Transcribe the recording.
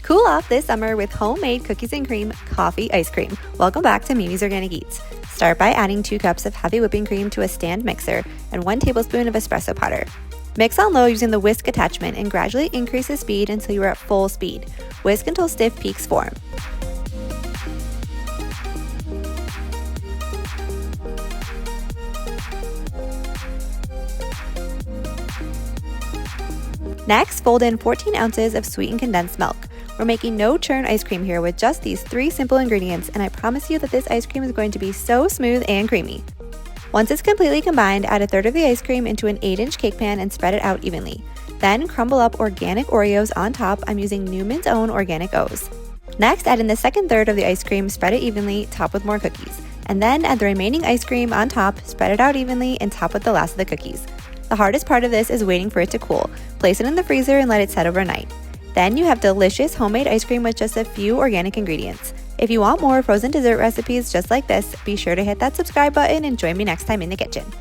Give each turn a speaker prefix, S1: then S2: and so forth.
S1: Cool off this summer with homemade cookies and cream coffee ice cream. Welcome back to Mimi's Organic Eats. Start by adding 2 cups of heavy whipping cream to a stand mixer and 1 tablespoon of espresso powder. Mix on low using the whisk attachment and gradually increase the speed until you are at full speed. Whisk until stiff peaks form. Next, fold in 14 ounces of sweetened condensed milk. We're making no-churn ice cream here with just these 3 simple ingredients, and I promise you that this ice cream is going to be so smooth and creamy. Once it's completely combined, add 1/3 of the ice cream into an 8-inch cake pan and spread it out evenly. Then crumble up organic Oreos on top. I'm using Newman's Own Organic O's. Next, add in the second third of the ice cream, spread it evenly, top with more cookies. And then add the remaining ice cream on top, spread it out evenly, and top with the last of the cookies. The hardest part of this is waiting for it to cool. Place it in the freezer and let it set overnight. Then you have delicious homemade ice cream with just a few organic ingredients. If you want more frozen dessert recipes just like this, be sure to hit that subscribe button and join me next time in the kitchen.